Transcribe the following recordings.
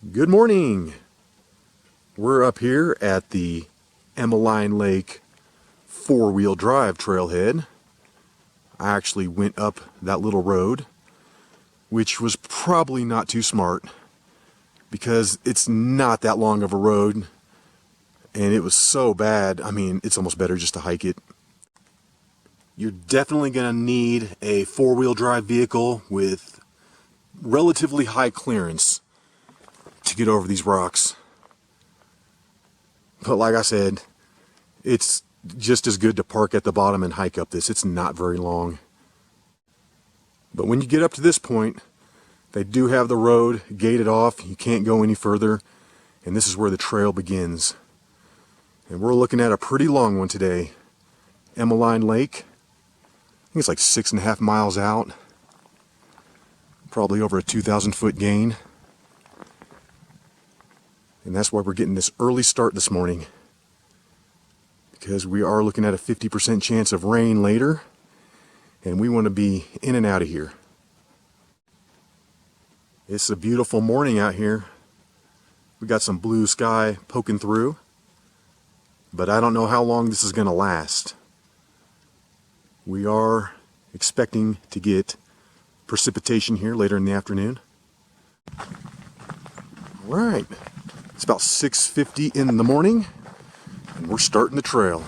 Good morning. We're up here at the Emmaline Lake four-wheel drive trailhead. I actually went up that little road, which was probably not too smart because it's not that long of a road and it was so bad. I mean, it's almost better just to hike it. You're definitely going to need a four-wheel drive vehicle with relatively high clearance to get over these rocks. But like I said, it's just as good to park at the bottom and hike up this. It's not very long. But when you get up to this point, they do have the road gated off. You can't go any further. And this is where the trail begins. And we're looking at a pretty long one today. Emmaline Lake. I think it's like 6.5 miles out. Probably over a 2,000 foot gain. And that's why we're getting this early start this morning, because we are looking at a 50% chance of rain later, and we want to be in and out of here. It's a beautiful morning out here. We got some blue sky poking through, but I don't know how long this is going to last. We are expecting to get precipitation here later in the afternoon. All right. It's about 6:50 in the morning, and we're starting the trail.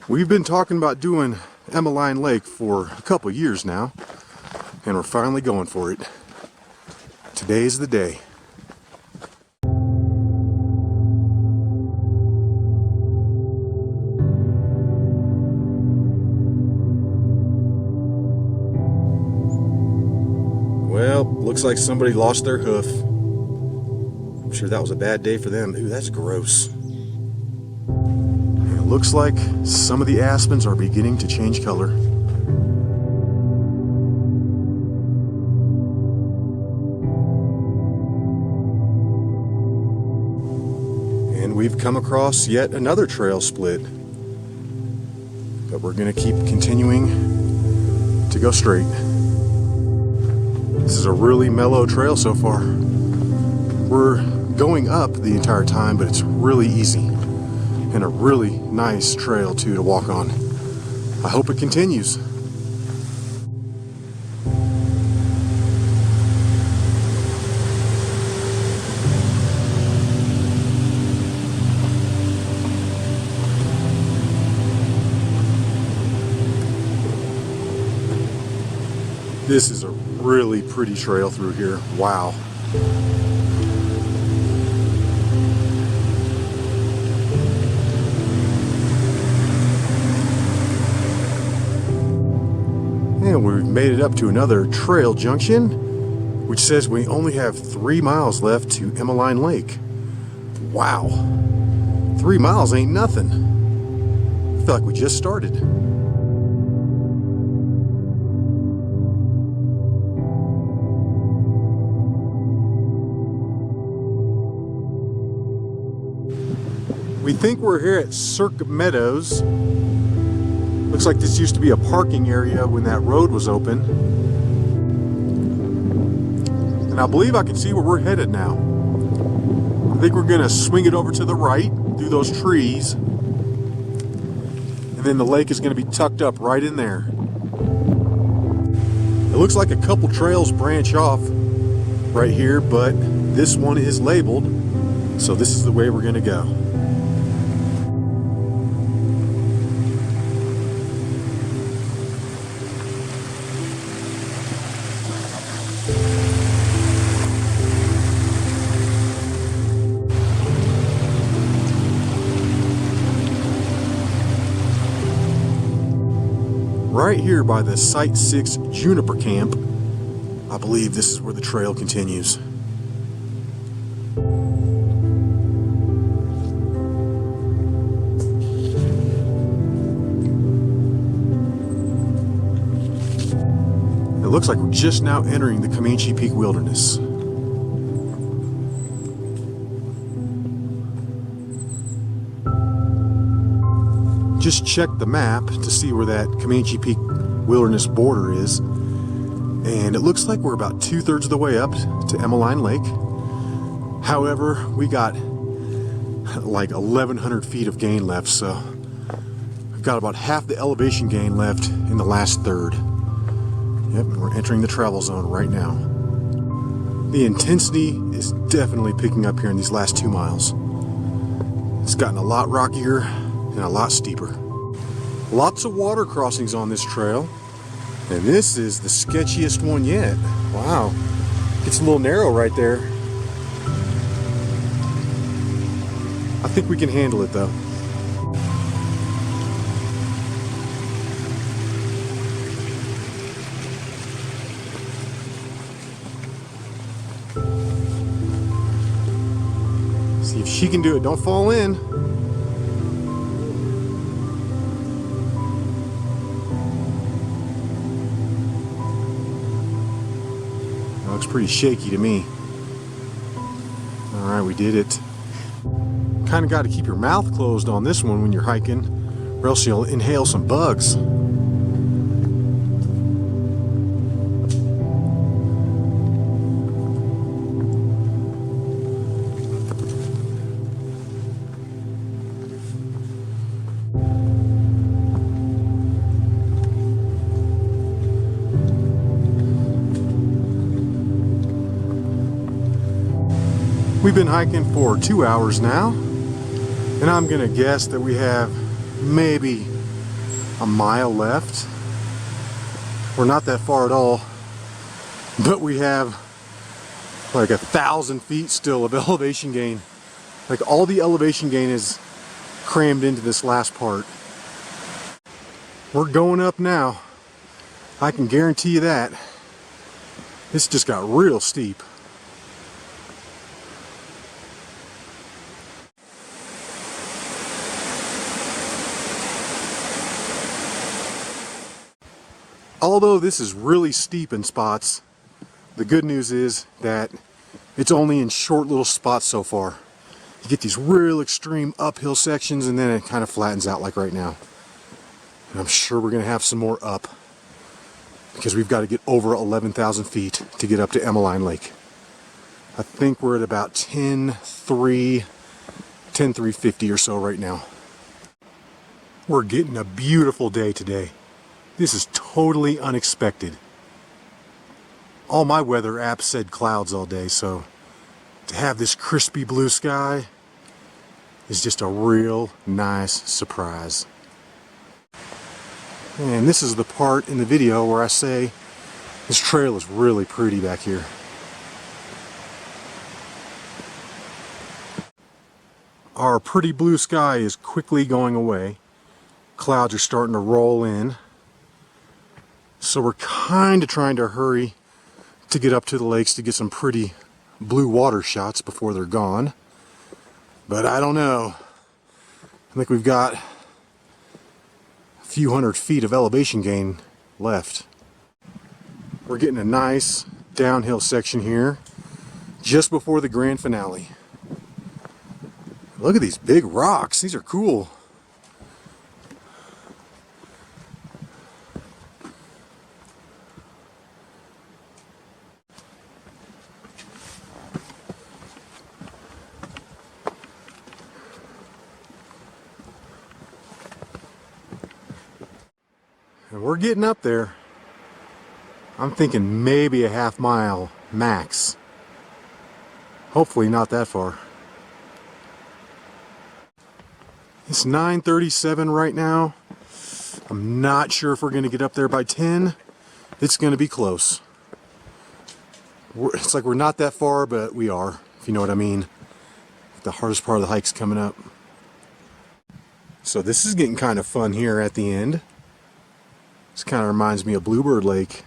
We've been talking about doing Emmaline Lake for a couple years now, and we're finally going for it. Today's the day. Well, looks like somebody lost their hoof. I'm sure that was a bad day for them. Ooh, that's gross. And it looks like some of the aspens are beginning to change color. And we've come across yet another trail split. But we're going to keep continuing to go straight. This is a really mellow trail so far. We're going up the entire time, but it's really easy and a really nice trail too to walk on. I hope it continues. This is a really pretty trail through here. Wow. And we've made it up to another trail junction, which says we only have 3 miles left to Emmaline Lake. Wow. 3 miles ain't nothing. I feel like we just started. We think we're here at Cirque Meadows. Looks like this used to be a parking area when that road was open. And I believe I can see where we're headed now. I think we're going to swing it over to the right through those trees. And then the lake is going to be tucked up right in there. It looks like a couple trails branch off right here, but this one is labeled. So this is the way we're going to go. Right here by the Site 6 Juniper Camp, I believe this is where the trail continues. It looks like we're just now entering the Comanche Peak Wilderness. Just check the map to see where that Comanche Peak Wilderness border is. And it looks like we're about 2/3 of the way up to Emmaline Lake. However, we got like 1,100 feet of gain left, so we've got about half the elevation gain left in the last third. Yep, and we're entering the travel zone right now. The intensity is definitely picking up here in these last 2 miles. It's gotten a lot rockier and a lot steeper. Lots of water crossings on this trail, and this is the sketchiest one yet. Wow, gets a little narrow right there. I think we can handle it though. See if she can do it. Don't fall in. That looks pretty shaky to me. All right, we did it. Kind of got to keep your mouth closed on this one when you're hiking, or else you'll inhale some bugs. We've been hiking for 2 hours now, and I'm gonna guess that we have maybe a mile left. We're not that far at all, but we have like 1,000 feet still of elevation gain. Like all the elevation gain is crammed into this last part. We're going up now. I can guarantee you that. This just got real steep. Although this is really steep in spots, the good news is that it's only in short little spots so far. You get these real extreme uphill sections and then it kind of flattens out like right now. And I'm sure we're going to have some more up because we've got to get over 11,000 feet to get up to Emmaline Lake. I think we're at about 10,350 or so right now. We're getting a beautiful day today. This is totally unexpected. All my weather apps said clouds all day, so to have this crispy blue sky is just a real nice surprise. And this is the part in the video where I say this trail is really pretty back here. Our pretty blue sky is quickly going away. Clouds are starting to roll in. So we're kind of trying to hurry to get up to the lakes to get some pretty blue water shots before they're gone. But I don't know. I think we've got a few hundred feet of elevation gain left. We're getting a nice downhill section here just before the grand finale. Look at these big rocks. These are cool. And we're getting up there. I'm thinking maybe a half mile max. Hopefully not that far. It's 9:37 right now. I'm not sure if we're going to get up there by 10. It's going to be close. It's like we're not that far, but we are, if you know what I mean. The hardest part of the hike's coming up. So this is getting kind of fun here at the end. This kind of reminds me of Bluebird Lake.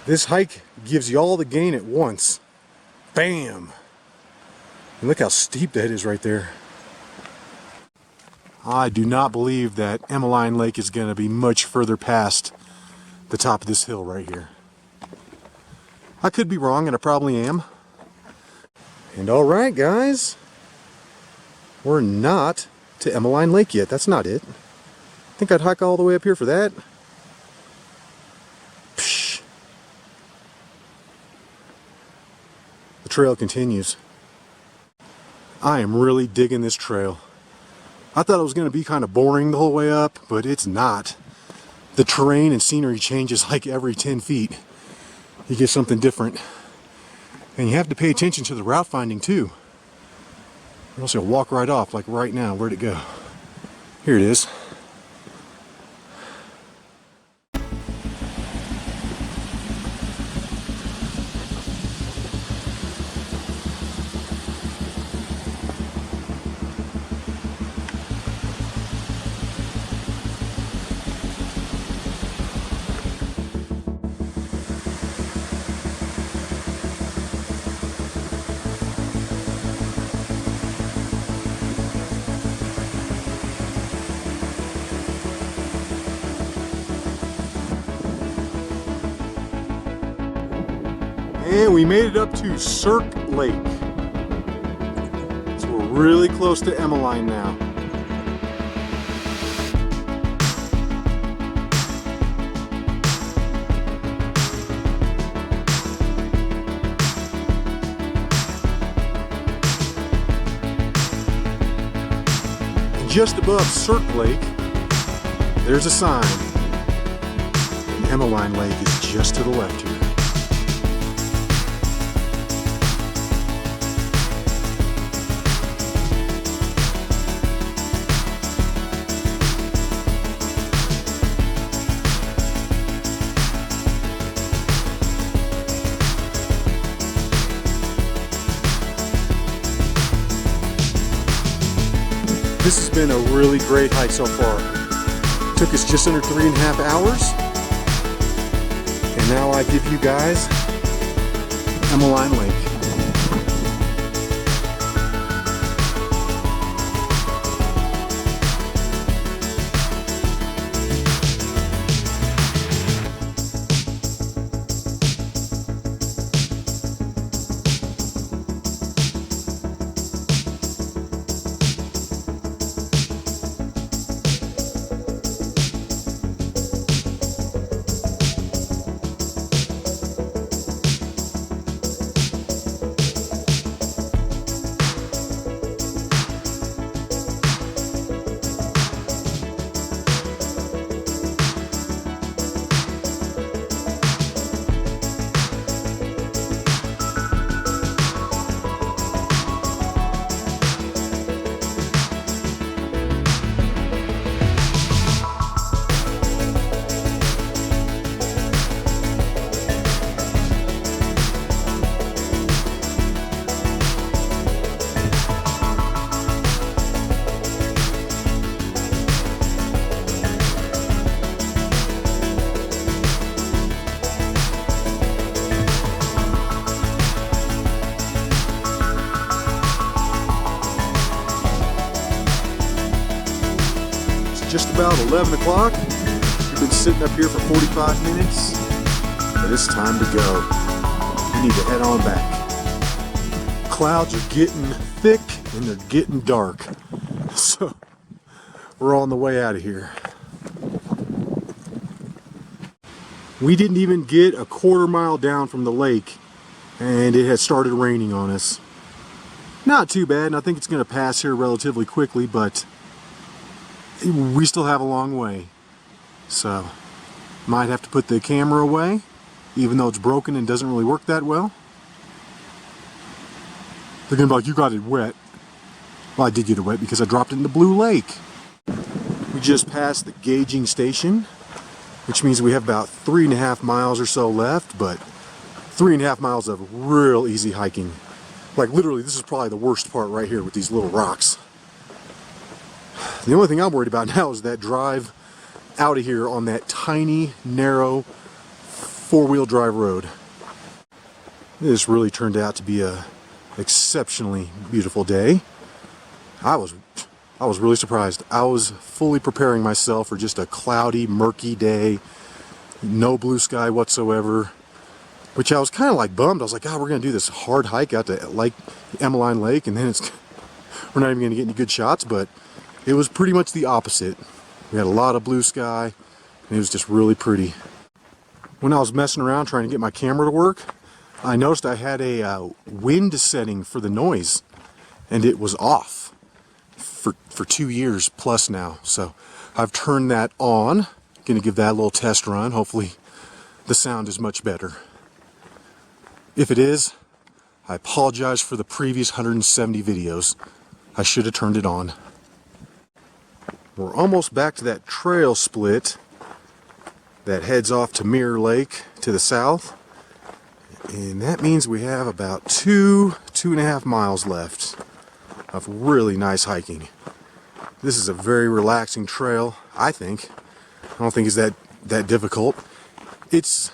This hike gives you all the gain at once. Bam! And look how steep that is right there. I do not believe that Emmaline Lake is going to be much further past the top of this hill right here. I could be wrong, and I probably am. And alright guys, we're not to Emmaline Lake yet. That's not it. Think I'd hike all the way up here for that? Psh. The trail continues. I am really digging this trail. I thought it was going to be kind of boring the whole way up, but it's not. The terrain and scenery changes like every 10 feet. You get something different. And you have to pay attention to the route finding too. Or else you'll walk right off, like right now. Where'd it go? Here it is. And we made it up to Cirque Lake. So we're really close to Emmaline now. And just above Cirque Lake, there's a sign. And Emmaline Lake is just to the left here. This has been a really great hike so far. Took us just under 3.5 hours. And now I give you guys Emmaline Lake. Just about 11 o'clock. We've been sitting up here for 45 minutes, but it's time to go. We need to head on back. Clouds are getting thick and they're getting dark, so we're on the way out of here. We didn't even get a quarter mile down from the lake and it had started raining on us. Not too bad, and I think it's going to pass here relatively quickly, but we still have a long way, so might have to put the camera away, even though it's broken and doesn't really work that well. They're gonna be like, you got it wet. Well, I did get it wet because I dropped it in the blue lake. We just passed the gauging station, which means we have about 3.5 miles or so left, but 3.5 miles of real easy hiking. Like literally, this is probably the worst part right here with these little rocks. The only thing I'm worried about now is that drive out of here on that tiny, narrow, four-wheel drive road. This really turned out to be a exceptionally beautiful day. I was really surprised. I was fully preparing myself for just a cloudy, murky day, no blue sky whatsoever, which I was kind of like bummed. I was like, we're going to do this hard hike out to Emmaline Lake, and then we're not even going to get any good shots, but it was pretty much the opposite. We had a lot of blue sky, and it was just really pretty. When I was messing around trying to get my camera to work, I noticed I had a wind setting for the noise, and it was off for 2 years plus now. So I've turned that on. Gonna give that a little test run. Hopefully the sound is much better. If it is, I apologize for the previous 170 videos. I should have turned it on. We're almost back to that trail split that heads off to Mirror Lake to the south. And that means we have about 2.5 miles left of really nice hiking. This is a very relaxing trail, I think. I don't think it's that difficult. It's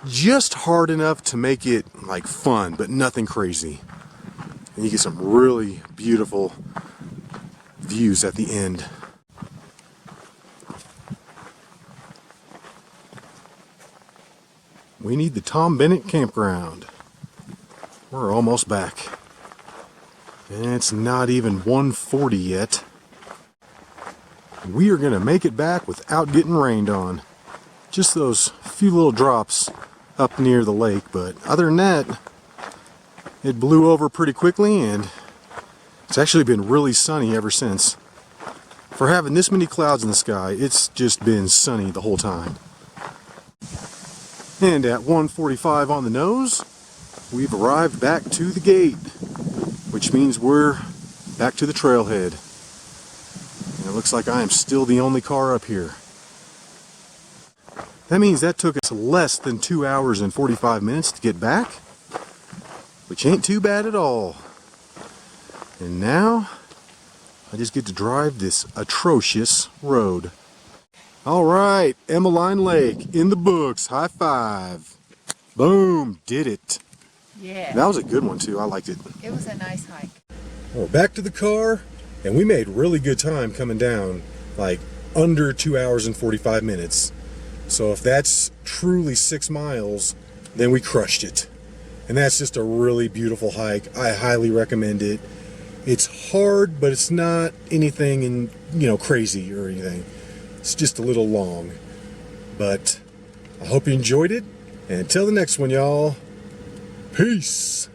just hard enough to make it like fun, but nothing crazy. And you get some really beautiful views at the end. We need the Tom Bennett campground. We're almost back. And it's not even 1:40 yet. We are gonna make it back without getting rained on. Just those few little drops up near the lake, but other than that, it blew over pretty quickly, and it's actually been really sunny ever since. For having this many clouds in the sky, it's just been sunny the whole time. And at 1:45 on the nose, we've arrived back to the gate, which means we're back to the trailhead. And it looks like I am still the only car up here. That means that took us less than 2 hours and 45 minutes to get back, which ain't too bad at all. And now, I just get to drive this atrocious road. All right, Emmaline Lake in the books. High five. Boom, did it. Yeah. That was a good one too. I liked it. It was a nice hike. Well, back to the car, and we made really good time coming down, like under 2 hours and 45 minutes. So if that's truly 6 miles, then we crushed it. And that's just a really beautiful hike. I highly recommend it. It's hard, but it's not anything crazy or anything. It's just a little long. But I hope you enjoyed it. And until the next one, y'all, peace.